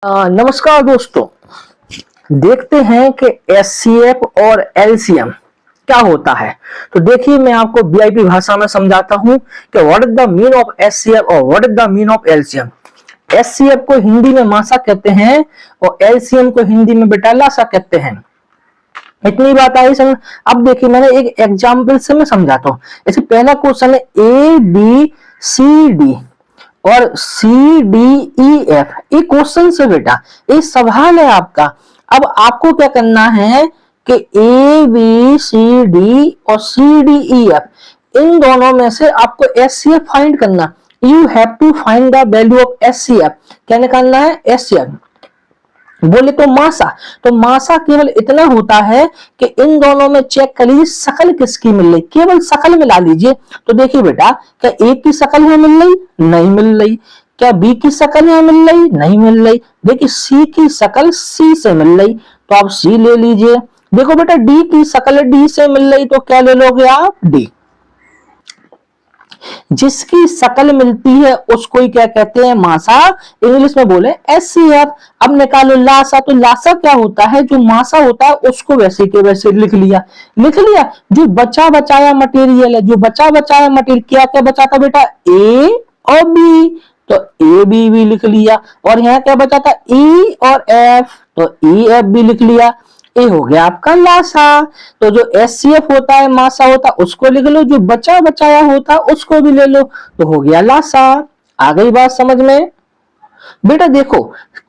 नमस्कार दोस्तों, देखते हैं कि एचसीएफ और एलसीएम क्या होता है। तो देखिए, मैं आपको वीआईपी भाषा में समझाता हूं कि what is the mean of HCF और what is the mean of LCM. HCF को हिंदी में मासा कहते हैं और एलसीएम को हिंदी में बेटा लासा कहते हैं। इतनी बात आई समझ। अब देखिए, मैंने एक एग्जाम्पल से मैं समझाता हूँ। जैसे पहला क्वेश्चन है ए बी सी डी और सी डी ई एफ, ये क्वेश्चन से बेटा, ये सवाल है आपका। अब आपको क्या करना है कि ए बी सी डी और सी डी ई एफ, इन दोनों में से आपको एचसीएफ फाइंड करना। You have to find the value of HCF. क्या निकालना है? एचसीएफ। बोले तो मासा केवल इतना होता है कि इन दोनों में चेक कर लीजिए शकल किसकी मिल रही, केवल शकल मिला लीजिए। तो देखिए बेटा, क्या ए की शकल यहाँ मिल रही? नहीं मिल रही। क्या बी की शकल यहाँ मिल रही? नहीं मिल रही। देखिए सी की शकल सी से मिल रही, तो आप सी ले लीजिए। देखो बेटा, डी की शकल डी से मिल रही, तो क्या ले लोगे आप? डी। जिसकी शकल मिलती है उसको ही क्या कहते हैं? मासा। इंग्लिश में बोले एचसीएफ। अब निकालो लासा। तो लासा क्या होता है? जो मासा होता है उसको वैसे के वैसे लिख लिया। जो बचा बचाया मटेरियल है, जो बचा बचाया मटेरियल, क्या क्या बचा था बेटा? ए और बी, तो ए बी भी लिख लिया। और यहाँ क्या बचा था? ई और एफ, तो ई एफ भी लिख लिया। ये हो गया आपका लासा। तो जो एचसीएफ होता है, मासा होता है, उसको लिख लो। जो बचा बचाया होता है उसको भी ले लो, तो हो गया लासा। आ गई बात समझ में? बेटा देखो,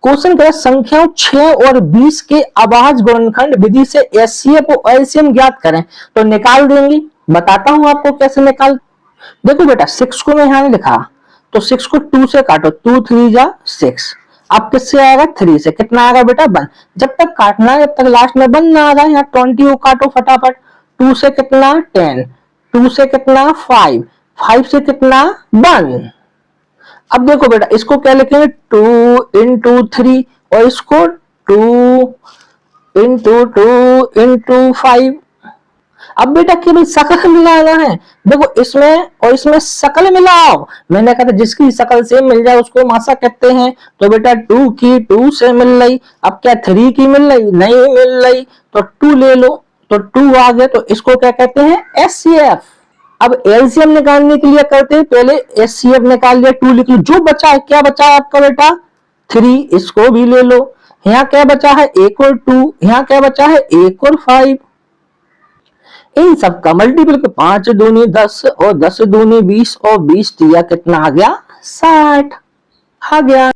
क्वेश्चन क्या है, संख्याओं 6 और 20 के अभाज्य गुणनखंड विधि से एचसीएफ और एलसीएम ज्ञात करें। तो निकाल देंगे, बताता हूं आपको कैसे निकाल। देखो बेटा, 6 को मैं यहां लिखा, तो 6 को 2 से काटो, 2 3 जा 6। अब किससे आएगा? 3 से। कितना आएगा बेटा? 1। जब तक काटना है, जब तक लास्ट में 1 ना आ जाए। यहाँ 20 को काटो फटाफट। 2 से कितना? 10। 2 से कितना? 5। 5 से कितना? 1। अब देखो बेटा, इसको क्या लिखेंगे? 2 इंटू 3 और इसको 2 इंटू 2 इंटू 5। अब बेटा केवल शकल मिलाना है। देखो, इसमें और इसमें शकल मिलाओ। मैंने कहा था जिसकी शकल से मिल जाए उसको मासा कहते हैं। तो बेटा 2 की 2 से मिल रही, अब क्या 3 की मिल रही? नहीं मिल रही, तो 2 ले लो, तो 2 आ गए। तो इसको क्या कहते हैं? एचसीएफ। अब एलसीएम निकालने के लिए करते हैं, पहले एचसीएफ निकाल लिया, 2 लिख लो। जो बचा है, क्या बचा है आपका बेटा? 3, इसको भी ले लो। यहाँ क्या बचा है? 1 और 2। यहाँ क्या बचा है? 1 और 5। इन सब का मल्टीपल के 5 दूनी 10 और 10 दूनी 20 और 20 दिया, कितना आ गया? 60 आ गया।